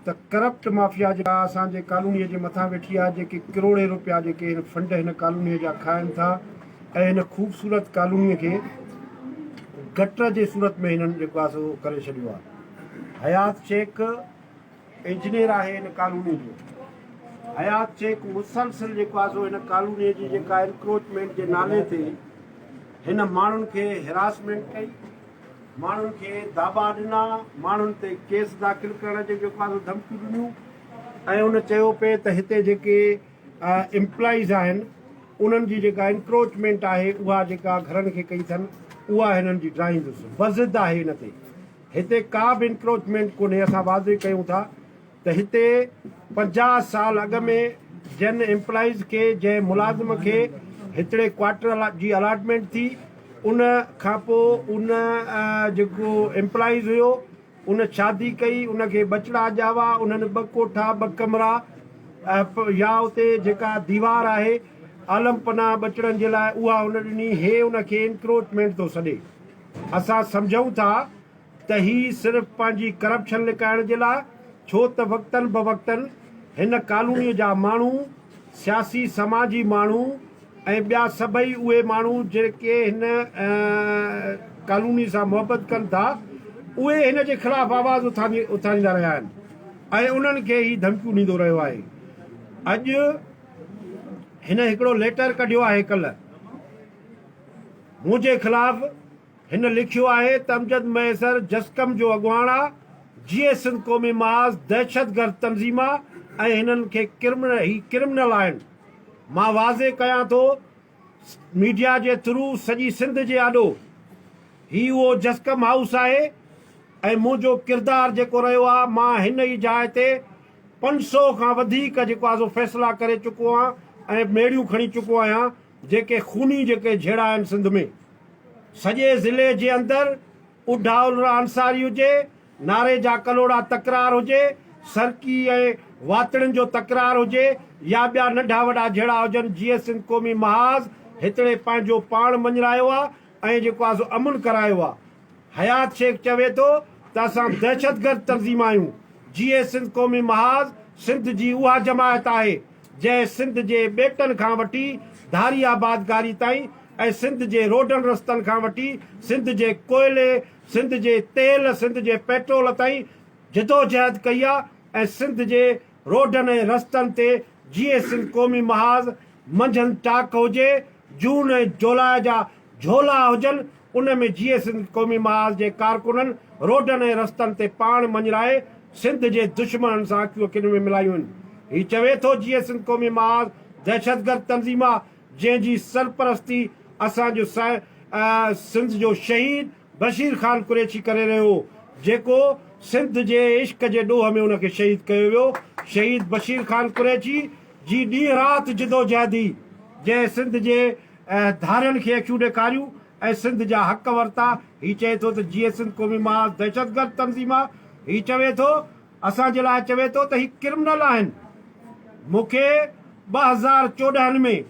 त corrupt mafia जेका असांजे कॉलोनीअ जे मथां वेठी आहे, जेके करोड़े रुपया जेके हिन फंड हिन कॉलोनीअ जा खाइनि था ऐं हिन ख़ूबसूरत कॉलोनीअ खे गटर जे सूरत में हिननि जेको आहे सो करे छॾियो आहे। हयात शेख इंजीनियर आहे हिन कॉलोनी जो। हयात शेख मुसलसिल जेको आहे सो हिन कॉलोनीअ जी जेका एनक्रोचमेंट जे नाले ते हिन माण्हुनि खे हिरासमेंट कई, माण्हुनि खे दाबा ॾिना, माण्हुनि ते केस दाख़िल करण जो जेको आहे धमकियूं ॾिनियूं ऐं उन चयो पिए त हिते जेके एम्प्लॉइज़ आहिनि उन्हनि जी जेका एनक्रोचमेंट आहे उहा जेका घरनि खे कई अथनि उहा हिननि जी ड्राईंदुसि वज़िद आहे। हिन ते हिते का बि इंक्रोचमेंट कोन्हे। असां वाज़े कयूं था त हिते 50 साल अॻ में जिन एम्प्लॉइज़ खे जंहिं मुलाज़िम खे हिकिड़े क्वार्टर जी अलॉटमेंट थी, उन खां पोइ उन जेको एम्प्लॉइज़ हुयो उन शादी कई, उनखे बचड़ा ॼावा, उन्हनि 2 कोठा 2 कमरा या उते जेका दीवार आहे आलमपना बचड़नि जे लाइ उहा उन ॾिनी। हे उनखे इंक्रोचमेंट थो सॾे। असां सम्झूं था त ही सिर्फ़ु पंहिंजी करप्शन लिकाइण जे लाइ, छो त वक़्तनि बवक़्तनि हिन कॉलोनीअ जा माण्हू, सियासी समाजी माण्हू ऐं ॿिया सभई उहे माण्हू जेके हिन कॉलोनी सां मुहबत कनि था उहे हिन जे ख़िलाफ़ु आवाज़ उथारींदा रहिया आहिनि ऐं उन्हनि खे ही धमकियूं ॾींदो रहियो आहे। अॼु हिन हिकिड़ो लेटर कढियो आहे कल्ह मुंहिंजे ख़िलाफ़ु। हिन लिखियो आहे त अमजद मैसर जस्कम जो अॻुवाणा जीए सिंध क़ौमी महाज़ दहशतगर्द तंज़ीम ऐं हिननि खे क्रिमिनल आहिनि। मां वाज़े कयां थो मीडिया जे थ्रू सॼी सिंध जे आॾो, ही उहो जस्कम हाउस आहे ऐं मुंहिंजो किरदारु जेको रहियो आहे, मां हिन ई जाइ ते 500 खां वधीक जेको आहे सो फ़ैसिला करे चुको आहियां ऐं मेड़ियूं खणी चुको आहियां जेके खूनी जेके झेड़ा आहिनि सिंध में। सॼे ज़िले जे अंदरि उडाउल अंसारी हुजे, नारे जा कलोड़ा तकरार हुजे, सरकी ऐं वातड़ियुनि जो तकरार हुजे या ॿिया नंढा वॾा झेड़ा हुजनि, जीए सिंध क़ौमी महाज़ हिकिड़े पंहिंजो पाण मञायो आहे ऐं जेको आहे सो अमन करायो आहे। हयात शेख चवे थो त असां दहशतगर्द तंज़ीम आहियूं। जीए सिंध क़ौमी महाज़ सिंध जी उहा जमायत आहे जंहिं सिंध जे ॿेटनि खां वठी धारी आबादकारी ताईं ऐं सिंध जे रोडनि रस्तनि खां वठी सिंध जे कोयले, सिंध जे तेल, सिंध जे पेट्रोल ताईं जदोजहद कई आहे ऐं सिंध जे रोडनि ऐं रस्तनि ते जीए सिंध क़ौमी महाज़ मंझंदि टाक हुजे, जून ऐं जुलाई जा झोला हुजनि, उन में जीए सिंध क़ौमी महाज़ जे कारकुननि रोडनि ऐं रस्तनि ते पाण मञाए सिंध जे दुश्मननि सां अखियूं अखियुनि में मिलायूं आहिनि। हीउ चवे थो जीए सिंध क़ौमी महाज़ दहशतगर्द तंज़ीम आहे जंहिंजी सरपरस्ती असांजो सिंध जो शहीद बशीर ख़ान कुरैशी करे रहियो हो, जेको सिंध जे इश्क जे ॾोह में उनखे शहीद कयो वियो। शहीद बशीर ख़ान कुरैशी जी ॾींहुं राति जिदोजहदी जंहिं सिंध जे धारियुनि खे अखियूं ॾेखारियूं ऐं सिंध जा हक़ वरिता। हीउ चए थो त जीए सिंध क़ौमी महाज़ दहशतगर्द तंज़ीम आहे। हीउ चवे थो असांजे लाइ, चवे थो त हीउ क्रिमिनल आहिनि। मूंखे 2014 में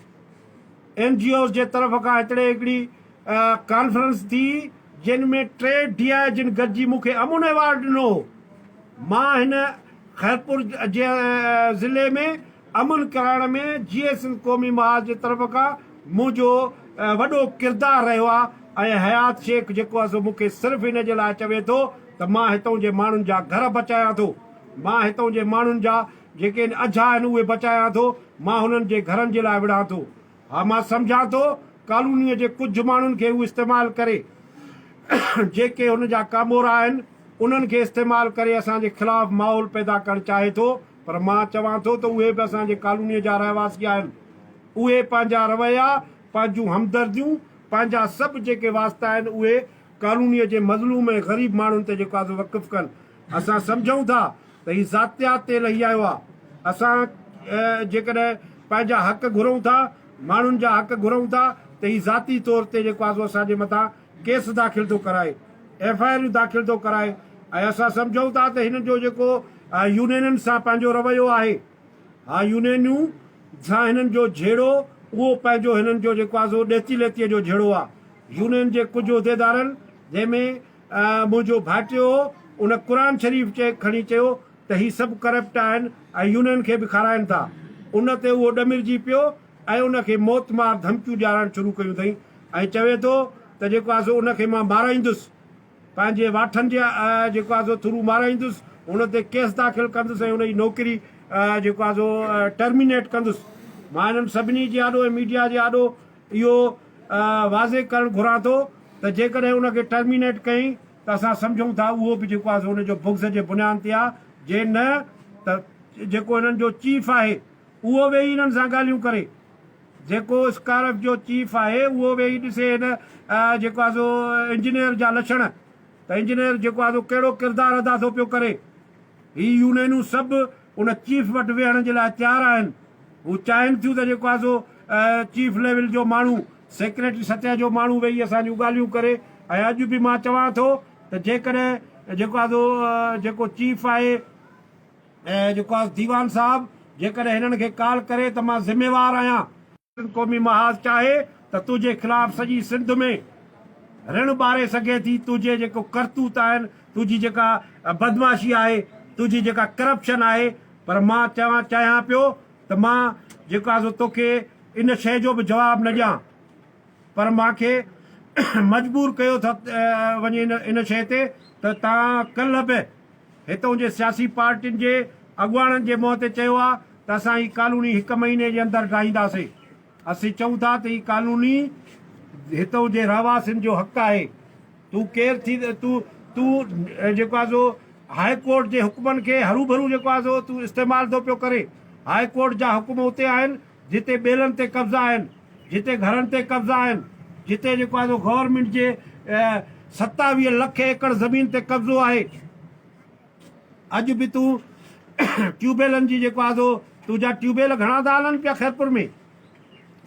NGOs जे तरफ़ खां हिकिड़ी कॉन्फ्रेंस थी जिन में 3 DI गॾिजी मूंखे अमन अवार्ड ॾिनो। मां हिन खैरपुर जे ज़िले में अमन कराइण में जीए सिंध क़ौमी महाज़ जे तरफ़ खां मुंहिंजो वॾो किरदारु रहियो आहे ऐं हयात शेख जेको आहे सो मूंखे सिर्फ़ु हिन जे लाइ चवे थो त मां हितां जे माण्हुनि जा घर बचायां थो, मां हितां जे माण्हुनि जा जेके अझा आहिनि उहे बचायां थो, मां हुननि जे घरनि जे लाइ विढ़ां थो। हा, मां सम्झां थो कॉलोनीअ जे कुझु माण्हुनि खे उहे इस्तेमालु करे जेके हुन जा कामोरा आहिनि उन्हनि खे इस्तेमालु करे असांजे ख़िलाफ़ु माहौल पैदा करणु चाहे थो, पर मां चवां थो त उहे बि असांजे कॉलोनीअ जा रहवासी आहिनि। उहे पंहिंजा रवैया, पंहिंजूं हमदर्दियूं, पंहिंजा सभु जेके वास्ता आहिनि उहे कॉलोनीअ जे मज़लूम ऐं ग़रीब माण्हुनि ते जेको आहे वक़ुफ़ु कनि। असां सम्झूं था त हीउ ज़ातियात ते लही आयो आहे। असां जेकॾहिं पंहिंजा हक़ घुरूं था, माण्हुनि जा हक़ घुरूं था, त हीउ ज़ाती तौर ते जेको आहे सो असांजे मथां केस दाख़िल थो कराए, FIR दाख़िल थो कराए ऐं असां सम्झूं था त हिन जो जेको यूनियननि सां पंहिंजो रवैयो आहे, हा यूनियनूं सां हिननि जो झेड़ो उहो पंहिंजो हिननि जो जेको आहे सो ॾेती लेतीअ जो झेड़ो आहे। यूनियन जे कुझु उहिदेदारनि जंहिंमें मुंहिंजो भाइटियो उन क़ुर शरीफ़ खणी चयो त त ही सभु करप्ट आहिनि ऐं यूनियन खे बि खाराइनि था। उन ते उहो ॾमिरजी पियो ऐं उनखे मौत मार धमकियूं ॾियारणु शुरू कयूं अथई ऐं चवे थो त जेको आहे सो उनखे मां माराईंदुसि, पंहिंजे वाठनि जे जेको आहे सो थ्रू माराईंदुसि, हुन ते केस दाख़िल कंदुसि ऐं हुनजी नौकिरी जेको आहे सो टर्मिनेट कंदुसि। मां हिननि सभिनी जे आॾो ऐं मीडिया जे आॾो इहो वाज़े करणु घुरां थो त जेकॾहिं उनखे टर्मिनेट कयईं त असां सम्झूं था उहो बि जेको आहे सो हुनजो बुग़्ज़ जे बुनियाद ते आहे। जे न त जेको हिननि जो चीफ आहे उहो वेही हिननि सां ॻाल्हियूं करे, जेको स्कारफ जो चीफ आहे उहो वेही ॾिसे हिन जेको आहे सो इंजीनियर जा लक्षण, त इंजीनियर जेको आहे सो कहिड़ो किरदारु अदा थो पियो करे। ही यूनियनूं सभु उन चीफ वटि वेहण जे लाइ तयारु आहिनि। हू चाहिनि थियूं त जेको आहे सो चीफ लेवल जो माण्हू, सेक्रेटरी सतह जो माण्हू वेही असांजूं ॻाल्हियूं करे। ऐं अॼु बि मां चवां थो त जेकॾहिं जेको आहे सो जेको चीफ आहे जेको आहे दीवान साहब, जेकॾहिं हिननि खे कॉल करे त मां ज़िम्मेवारु आहियां, क़ौमी महाज़ चाहे त तुंहिंजे ख़िलाफ़ सॼी सिंध में ऋण ॿारे सघे थी, तुंहिंजे जेको करतूत आहिनि, तुंहिंजी जेका बदमाशी आहे, तुंहिंजी जेका करप्शन आहे, पर मां चाहियां पियो त मां जेको आहे सो तोखे इन शइ जो बि जवाबु न ॾियां, पर मूंखे मजबूर कयो वञे इन शइ ते त तव्हां कल्ह बि हितां जे सियासी पार्टियुनि जे अॻुवाणनि जे मुंहं ते चयो आहे त असां ही कानूनी 1 महीने जे अंदरि ठाहींदासीं। असीं चऊं था त ही कानूनी हितां जे रहवासियुनि जो हक़ आहे। तूं केरु थी तूं जेको आहे सो हाई कोर्ट जे हुकमनि खे हरू भरू जेको आहे सो तूं इस्तेमालु थो पियो करे। हाई कोर्ट जा हुकुम उते आहिनि जिते ॿेलनि ते कब्ज़ा आहिनि, जिते घरनि ते कब्ज़ा आहिनि, जिते जेको आहे सो गवर्नमेंट जे 27 लख एकड़ ज़मीन ते कब्ज़ो आहे। अॼु बि तूं ट्यूबवेलनि जी जेको आहे सो तुंहिंजा ट्यूबवेल घणा था हलनि पिया ख़ैरपुर में,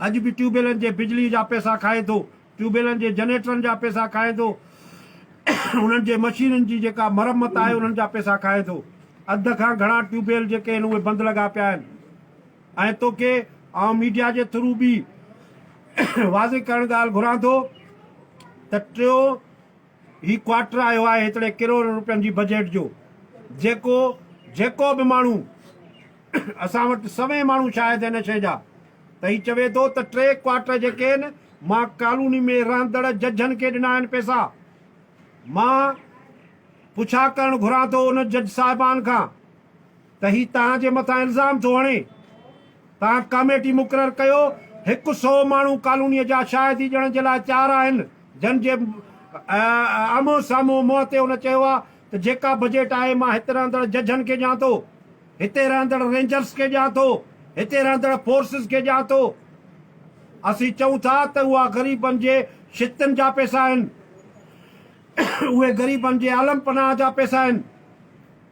अॼु बि ट्यूबवेलनि जे बिजली जा पैसा खाए थो, ट्यूबवेलनि जे जनरेटरनि जा पैसा खाए थो, उन्हनि जे मशीनुनि जी जेका मरम्मत आहे उन्हनि जा पैसा खाए थो। अध खां घणा ट्यूबवेल जेके आहिनि उहे बंदि लॻा पिया आहिनि। ऐं तोखे ऐं मीडिया जे थ्रू बि वाज़े करणु ॻाल्हि घुरां थो त टियों ही क्वार्टर आयो आहे हेतिरे करोड़ रुपयनि जी बजट जो, जेको बि माण्हू असां वटि सभई माण्हू शायदि हिन शइ जा त ही चवे थो त 3 क्वार्टर जेके आहिनि मां कॉलोनी में रहंदड़ जजनि खे ॾिना आहिनि पैसा। मां पुछा करणु घुरां थो उन जज साहिबान खां त ही तव्हांजे मथां इल्ज़ाम थो हणे, तव्हां कमेटी मुक़ररु कयो, 100 माण्हू कॉलोनीअ जा शायदि ई ॾियण जे लाइ तयारु आहिनि, जन जे आम्हूं साम्हूं मुंहं ते हुन चयो आहे त जेका बजट आहे मां हिते रहंदड़ जजनि खे ॾियां थो, हिते रहंदड़ रेंजर्स खे ॾियां थो, हिते रहंदड़ फोर्सिस खे ॾियां थो। असीं चऊं था त उहा ग़रीबनि जे शितनि जा पैसा आहिनि, उहे ग़रीबनि जे आलम पनाह जा पैसा आहिनि।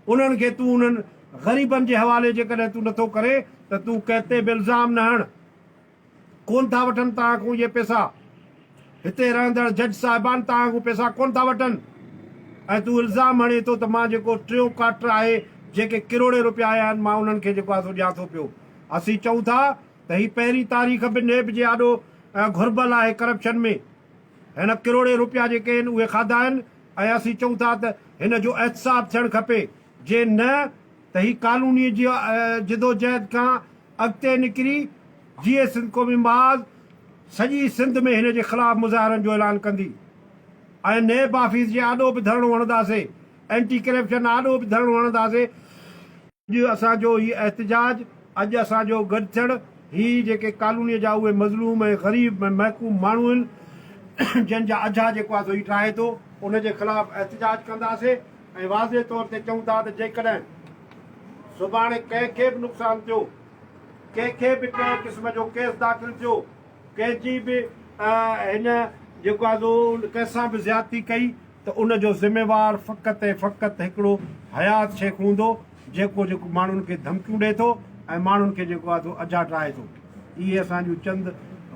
उन्हनि खे तूं उन्हनि ग़रीबनि जे हवाले जेकॾहिं तूं नथो करे त तूं कंहिं बि इल्ज़ाम न हण। कोन था वठनि तव्हां खां इहे पैसा, हिते रहंदड़ जज साहिबान तव्हां खां पैसा कोन था वठनि, ऐं तूं इल्ज़ाम हणे थो त मां जेको 3 क्वार्टर आहे जेके करोड़े रुपया आया आहिनि मां उन्हनि खे जेको आहे सो ॾियां थो पियो। असीं चऊं था त ही पहिरीं तारीख़ बि नेब जे आॾो घुर्बल आहे करप्शन में, हिन करोड़े रुपया जेके आहिनि उहे खाधा आहिनि। ऐं असीं चऊं था त हिन जो एहतिसाब थियणु खपे, जे न त ही कानूनी जी जिदोजहद खां अॻिते निकिरी जीअं सिंध क़ौमी महाज़ सॼी सिंध में हिन जे ख़िलाफ़ु मुज़ाहिरनि जो ऐलान कंदी ऐं नेब ऑफिस जे आॾो बि धरणो हणंदासीं, एंटी करप्शन आॾो बि धरणो हणंदासीं। अॼु असांजो हीउ एहतजाज, अॼु असांजो गॾु थियणु, ही जेके कॉलोनीअ जा उहे मज़लूम ऐं ग़रीब ऐं महकूम माण्हू आहिनि जंहिंजा अझा जेको आहे सो हीउ ठाहे थो, उनजे ख़िलाफ़ु एहतजाज कंदासीं। ऐं वाज़े तौर ते चऊं था त जेकॾहिं सुभाणे कंहिंखे बि नुक़सानु थियो, कंहिंखे बि कंहिं क़िस्म जो केस दाख़िल थियो, कंहिंजी बि हिन जेको आहे सो कंहिंसां बि ज़्यादती कई त उनजो ज़िम्मेवारु फ़क़ति ऐं फ़क़ति हिकिड़ो हयात शेख हूंदो, जेको माण्हुनि खे धमकियूं ॾिए थो ऐं माण्हुनि खे जेको आहे सो अझा ठाहे थो। इहे असांजूं चंद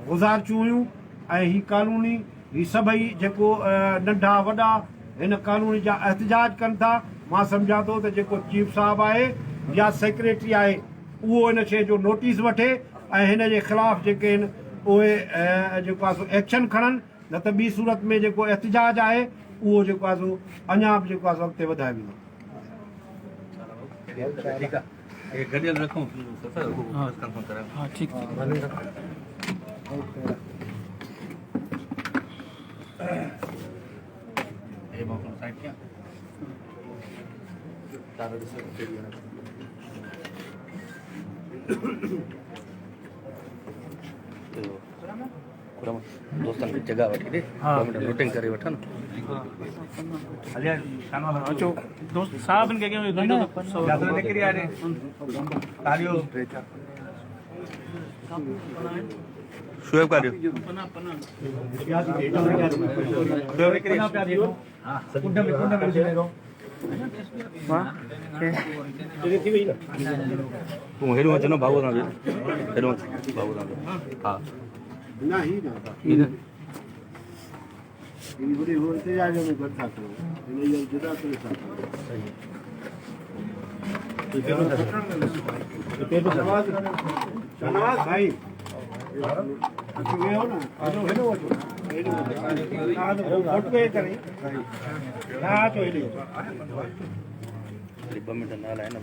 गुज़ारिशूं हुयूं। ऐं ही कानूनी ही सभई जेको नंढा वॾा हिन कानूनी जा एहतजाज कनि था, मां सम्झां थो त जेको चीफ साहिबु आहे या सेक्रेटरी आहे उहो हिन शइ जो नोटिस वठे ऐं हिन जे ख़िलाफ़ु जेके आहिनि उहे जेको आहे सो एक्शन खणनि, न त ॿी सूरत में जेको एहतजाज आहे उहो जेको आहे सो अञा बि जेको आहे सो अॻिते वधाए वेंदो। ठीक है ये गडियल रखूं हां कंफर्म करा हां ठीक ये मौका साइड क्या तारा से दोस्तन की जगह वठी दे लूटिंग करे वठन हलिया कानो अचो दोस्त साहब ने के यात्रा निकरी आ रे तालियो शुएब का दियो शुएब निकरी हां कुंडा में ले रो हां तेरे थी वही ना तू हेरो चनो भागो ना हेरो भागो ना हां ना ही ना इधर इन बड़ी होते जाने में बैठा तो इन्हें ये जुदा तो साथ सही तो शहनवाज भाई ये हो ना हेलो फोटो पे करें हां तो हेलो लिबम में ना लाए ना